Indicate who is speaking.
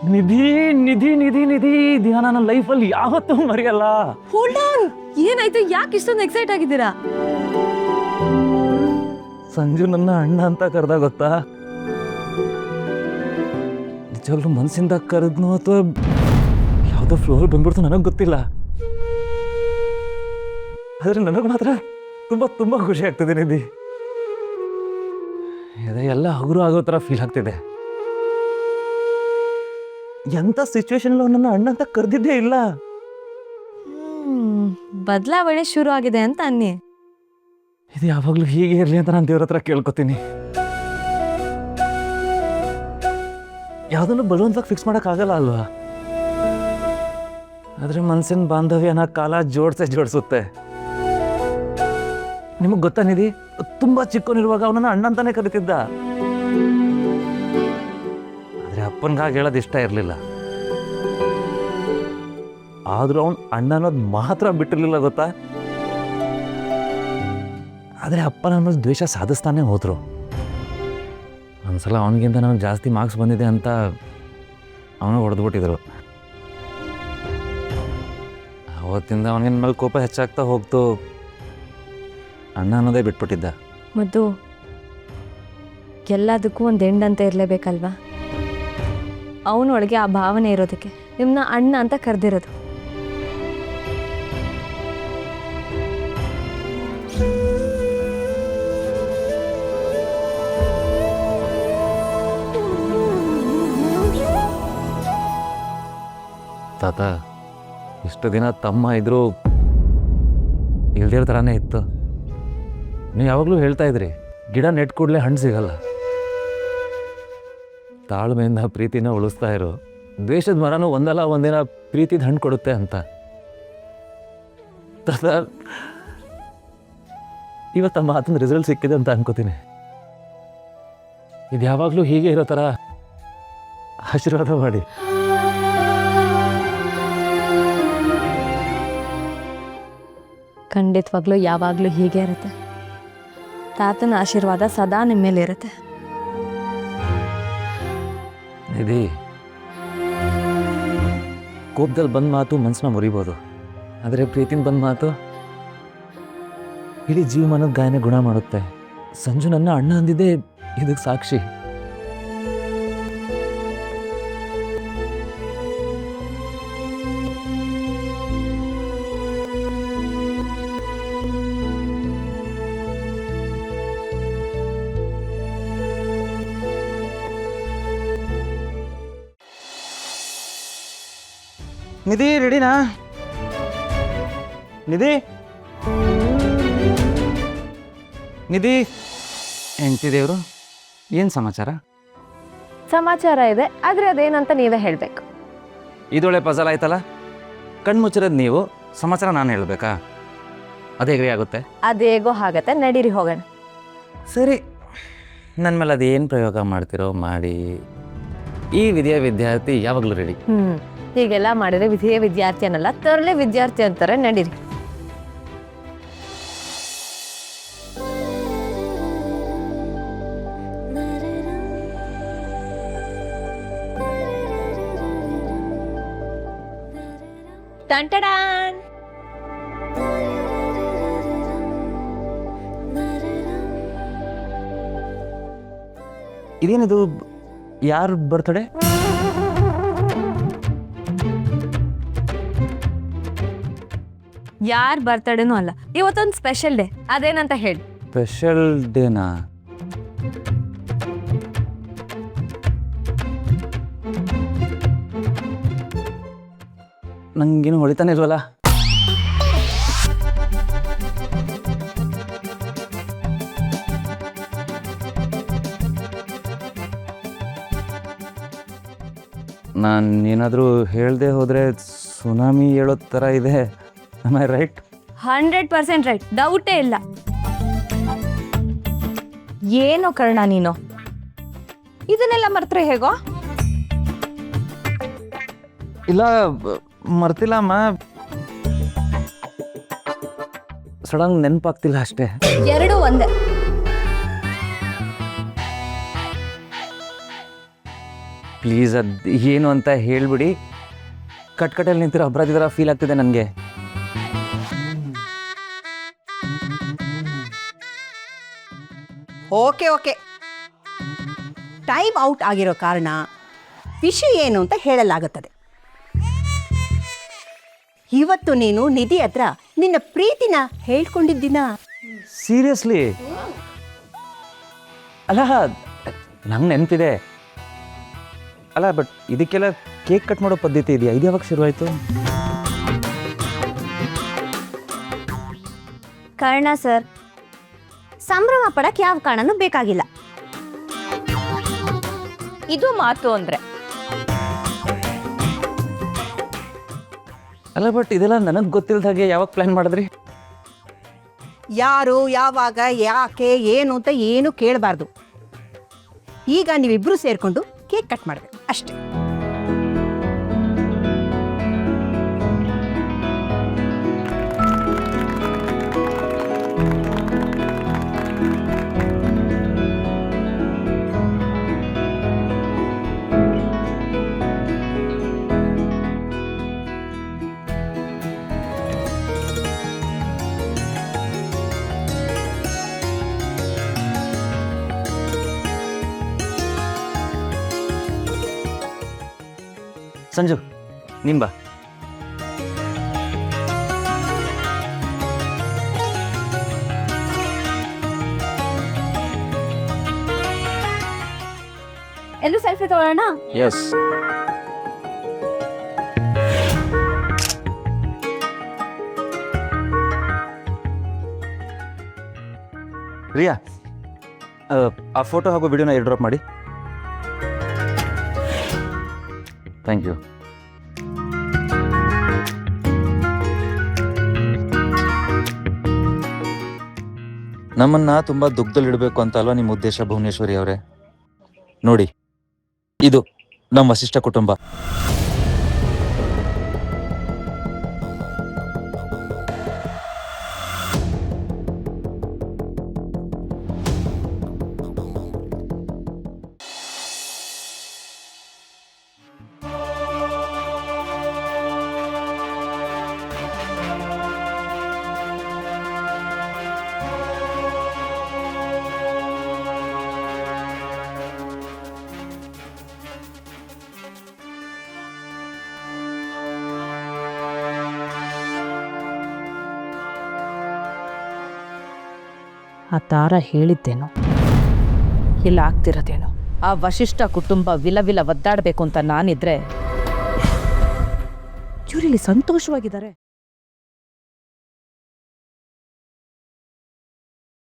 Speaker 1: ನಿಧಿ ನಿಧಿ ನಿಧಿ ನಿಧಿ ದಿನ ನನ್ನ ಲೈಫಲ್ಲಿ ಯಾವತ್ತೂ ಮರೆಯಲ್ಲ.
Speaker 2: ಹೋಲ್ಡ್ ಆನ್, ಏನಾಯ್ತು? ಯಾಕೆ ಇಷ್ಟೊಂದು ಎಕ್ಸೈಟ್ ಆಗಿದ್ದೀರಾ?
Speaker 1: ಸಂಜು ನನ್ನ ಅಣ್ಣ ಅಂತ ಕರೆದ ಗೊತ್ತಾ? ನಿಜವಾಗ್ಲೂ ಮನಸ್ಸಿಂದ ಕರೆದ್ನೋ ಅಥವಾ ಯಾವುದೋ ಫ್ಲೋರ್ ಬಂದ್ಬಿಡ್ತು ನನಗೆ ಗೊತ್ತಿಲ್ಲ. ಆದರೆ ನನಗೆ ಮಾತ್ರ ತುಂಬ ತುಂಬ ಖುಷಿ ಆಗ್ತಿದೆ ನಿಧಿ. ಎಲ್ಲ ಹಗುರು ಆಗೋ ಥರ ಫೀಲ್ ಆಗ್ತಿದೆ. ಎಂಥ ಸಿಚುವೇಶನ್ ನನ್ನ ಅಣ್ಣ ಅಂತ ಕರೆದಿದ್ದೇ ಇಲ್ಲ.
Speaker 2: ಬದಲಾವಣೆ ಶುರು ಆಗಿದೆ ಅಂತ ಅನ್ನಿ.
Speaker 1: ಇದು ಯಾವಾಗಲೂ ಹೀಗೆ ಇರಲಿ ಅಂತ ನಾನು ದೇವ್ರ ಹತ್ರ ಕೇಳ್ಕೊತೀನಿ. ಯಾವುದನ್ನು ಬಲವಂತವಾಗಿ ಫಿಕ್ಸ್ ಮಾಡೋಕ್ಕಾಗಲ್ಲ ಅಲ್ವಾ? ಆದರೆ ಮನಸ್ಸಿನ ಬಾಂಧವ್ಯನ ಕಾಲ ಜೋಡಿಸುತ್ತೆ. ನಿಮಗೆ ಗೊತ್ತಾ ನಿಧಿ, ತುಂಬ ಚಿಕ್ಕವನಿರುವಾಗ ಅವನನ್ನು ಅಣ್ಣ ಅಂತಾನೆ ಕರಿತಿದ್ದ. ಆದರೆ ಅಪ್ಪನಿಗೆ ಹಾಗೆ ಹೇಳೋದು ಇಷ್ಟ ಇರಲಿಲ್ಲ. ಆದರೂ ಅವನು ಅಣ್ಣ ಅನ್ನೋದು ಮಾತ್ರ ಬಿಟ್ಟಿರಲಿಲ್ಲ ಗೊತ್ತಾ? ಆದರೆ ಅಪ್ಪನ ಅನ್ನೋದು ದ್ವೇಷ ಸಾಧಿಸ್ತಾನೆ ಹೋದರು. ಒಂದ್ಸಲ ಅವನಿಗಿಂತ ನನಗೆ ಜಾಸ್ತಿ ಮಾರ್ಕ್ಸ್ ಬಂದಿದೆ ಅಂತ ಅವನು ಹೊಡೆದ್ಬಿಟ್ಟಿದ್ರು. ಅವತ್ತಿಂದ ಅವನಿಗೆ ಮೇಲೆ ಕೋಪ ಹೆಚ್ಚಾಗ್ತಾ ಹೋಗ್ತು. ಅಣ್ಣ ಅನ್ನೋದೇ ಬಿಟ್ಬಿಟ್ಟಿದ್ದ.
Speaker 2: ಮತ್ತು ಎಲ್ಲದಕ್ಕೂ ಒಂದು ಎಂಡ್ ಅಂತ ಇರಲೇಬೇಕಲ್ವಾ? ಅವನೊಳಗೆ ಆ ಭಾವನೆ ಇರೋದಕ್ಕೆ ನಿಮ್ಮನ್ನ ಅಣ್ಣ ಅಂತ ಕರೆದಿರೋದು.
Speaker 1: ತಾತ, ಇಷ್ಟು ದಿನ ತಮ್ಮ ಇದ್ರೂ ಇಲ್ದಿರೋ ಥರನೇ ಇತ್ತು. ನೀವು ಯಾವಾಗಲೂ ಹೇಳ್ತಾ ಇದ್ರಿ, ಗಿಡ ನೆಟ್ ಕೂಡಲೇ ಹಣ್ಣು ಸಿಗಲ್ಲ. ತಾಳ್ಮೆಯಿಂದ ಪ್ರೀತಿನ ಉಳಿಸ್ತಾ ಇರು, ದ್ವೇಷದ ಮರನೂ ಒಂದಲ್ಲ ಒಂದಿನ ಪ್ರೀತಿದ ಹಣ್ಣು ಕೊಡುತ್ತೆ ಅಂತ. ತಾತ, ಇವತ್ತು ಮಾತಿನ ರಿಸಲ್ಟ್ ಸಿಕ್ಕಿದೆ ಅಂತ ಅನ್ಕೋತೀನಿ. ಇದು ಯಾವಾಗಲೂ ಹೀಗೆ ಇರೋ ಥರ ಆಶೀರ್ವಾದ ಮಾಡಿ.
Speaker 2: ಖಂಡಿತವಾಗ್ಲೂ ಯಾವಾಗಲೂ ಹೀಗೆ ಇರುತ್ತೆ. ತಾತನ ಆಶೀರ್ವಾದ ಸದಾ ನಿಮ್ಮ ಮೇಲೆ ಇರುತ್ತೆ.
Speaker 1: ನಿಧಿ, ಕೋಪದಲ್ಲಿ ಬಂದ ಮಾತು ಮನಸ್ಸನ್ನ ಮುರಿಬೋದು, ಆದರೆ ಪ್ರೀತಿನ ಬಂದ ಮಾತು ಇಡೀ ಜೀವಮಾನದ ಗಾಯನ ಗುಣ ಮಾಡುತ್ತೆ. ಸಂಜು ನನ್ನ ಅಣ್ಣ ಅಂದಿದ್ದೆ ಇದಕ್ಕೆ ಸಾಕ್ಷಿ. ನಿಧಿ, ರೆಡಿನಾ? ನಿಧಿ ನಿಧಿ ಹೆಂಡ್ತಿ ದೇವರು, ಏನು ಸಮಾಚಾರ?
Speaker 2: ಸಮಾಚಾರ ಇದೆ, ಆದರೆ ಅದೇನಂತ ನೀವೇ ಹೇಳಬೇಕು.
Speaker 1: ಇದೊಳ್ಳೆ ಪಜಲ್ ಆಯ್ತಲ್ಲ. ಕಣ್ಣು ಮುಚ್ಚಿರೋದು ನೀವು, ಸಮಾಚಾರ ನಾನು ಹೇಳಬೇಕಾ? ಅದೇ ಹೇಗೆ ಆಗುತ್ತೆ?
Speaker 2: ಅದೇಗೋ ಆಗತ್ತೆ, ನಡೀರಿ ಹೋಗೋಣ.
Speaker 1: ಸರಿ, ನನ್ನ ಮೇಲೆ ಅದೇನು ಪ್ರಯೋಗ ಮಾಡ್ತಿರೋ ಮಾಡಿ. ಈ ವಿದ್ಯಾರ್ಥಿ ಯಾವಾಗಲೂ ರೆಡಿ.
Speaker 2: ಹೀಗೆಲ್ಲ ಮಾಡಿದ್ರೆ ವಿಧಿಯ ವಿದ್ಯಾರ್ಥಿ ಅನ್ನಲ್ಲ, ತರಲೆ ವಿದ್ಯಾರ್ಥಿ ಅಂತಾರೆ. ನಡೀರಿ. ಟಂಟಡಾನ್.
Speaker 1: ಇದೇನಿದು? ಯಾರು ಬರ್ತಡೆ?
Speaker 2: ಯಾರ್ ಬರ್ತಡೇನೂ ಅಲ್ಲ, ಇವತ್ತೊಂದು ಸ್ಪೆಷಲ್ ಡೇ. ಅದೇನಂತ ಹೇಳಿ.
Speaker 1: ಸ್ಪೆಷಲ್ ಡೇನಾ? ನಂಗೇನು ಹೊಳಿತಾನೆ ಇಲ್ವಲ್ಲ. ನಾನು ಏನಾದರೂ ಹೇಳದೆ ಹೋದರೆ ಸುನಾಮಿ ಹೇಳೋ ಥರ ಇದೆ. Am I right?
Speaker 2: 100% ರೈಟ್, ಡೌಟೇ ಇಲ್ಲ. ಏನೋ ಕರ್ಣ ನೀನು, ಇದನ್ನೆಲ್ಲ ಮರ್ತರೆ ಹೇಗೋ?
Speaker 1: ಇಲ್ಲ, ಮರ್ತಿಲ್ಲ ಅಮ್ಮ, ಸಡನ್ ನೆನಪಾಗ್ತಿಲ್ಲ ಅಷ್ಟೇ.
Speaker 2: ಎರಡು ಒಂದೇ.
Speaker 1: ಪ್ಲೀಸ್ ಅದು ಏನು ಅಂತ ಹೇಳಿಬಿಡಿ. ಕಟ್ಕಟಲ್ಲಿ ನಿಂತಿರೋ ಅಪರಾಧಿ ಥರ ಫೀಲ್ ಆಗ್ತಿದೆ ನನಗೆ.
Speaker 3: ಓಕೆ ಟೈಮ್ ಔಟ್ ಆಗಿರೋ ಕಾರಣ ವಿಷಯ ಏನು ಅಂತ ಹೇಳಲಾಗುತ್ತದೆ. ಇವತ್ತು ನೀನು ನಿಧಿ ಹತ್ರ ನಿನ್ನ ಪ್ರೀತಿನ ಹೇಳ್ಕೊಂಡಿದ್ದಿನ.
Speaker 1: ಸೀರಿಯಸ್ಲಿ? ಅಲ್ಲ, ನಂಗೆ ನೆನಪಿದೆ. ಅಲ್ಲ, ಬಟ್ ಇದಕ್ಕೆಲ್ಲ ಕೇಕ್ ಕಟ್ ಮಾಡೋ ಪದ್ಧತಿ ಇದೆಯಾ? ಇದು ಯಾವಾಗ ಶುರುವಾಯಿತು?
Speaker 2: ಕಾರಣ ಸರ್, ಸಂಭ್ರಮ ಪಡಕ್ಕೆ ಯಾವ ಕಾರಣನೂ ಬೇಕಾಗಿಲ್ಲ.
Speaker 4: ಇದು ಮಾತು ಅಂದ್ರೆ.
Speaker 1: ಅಲ್ಲ, ಬಟ್ ಇದೆಲ್ಲ ನನಗೆ ಗೊತ್ತಿಲ್ಲದ ಹಾಗೆ ಯಾವಾಗ ಪ್ಲ್ಯಾನ್ ಮಾಡಿದ್ರಿ?
Speaker 3: ಯಾರು, ಯಾವಾಗ, ಯಾಕೆ, ಏನು ಅಂತ ಏನು ಕೇಳಬಾರ್ದು. ಈಗ ನೀವಿಬ್ರು ಸೇರ್ಕೊಂಡು ಕೇಕ್ ಕಟ್ ಮಾಡಬೇಕು ಅಷ್ಟೇ.
Speaker 1: ಸಂಜು, ನೀನು ಬಾ.
Speaker 2: ಎಲ್ಲರೂ ಸೆಲ್ಫಿ ತಗೊಳ್ಳೋಣ.
Speaker 1: ಎಸ್. ರಿಯಾ, ಆ ಫೋಟೋ ಹಾಗೂ ವಿಡಿಯೋನ ಏರ್ ಡ್ರಾಪ್ ಮಾಡಿ. Thank you. ನಮ್ಮನ್ನ ತುಂಬಾ ದುಃಖದಲ್ಲಿಡಬೇಕು ಅಂತ ಅಲ್ವಾ ನಿಮ್ಮ ಉದ್ದೇಶ ಭುವನೇಶ್ವರಿ ಅವರೇ? ನೋಡಿ, ಇದು ನಮ್ಮ ವಸಿಷ್ಠ ಕುಟುಂಬ.
Speaker 4: ಆ ತಾರ ಹೇಳಿದ್ದೇನು, ಇಲ್ಲ ಆಗ್ತಿರೋದೇನು? ಆ ವಶಿಷ್ಠ ಕುಟುಂಬ ವಿಲ ಒದ್ದಾಡಬೇಕು ಅಂತ ನಾನಿದ್ರೆ ಇವರಿಲ್ಲಿ ಸಂತೋಷವಾಗಿದ್ದಾರೆ.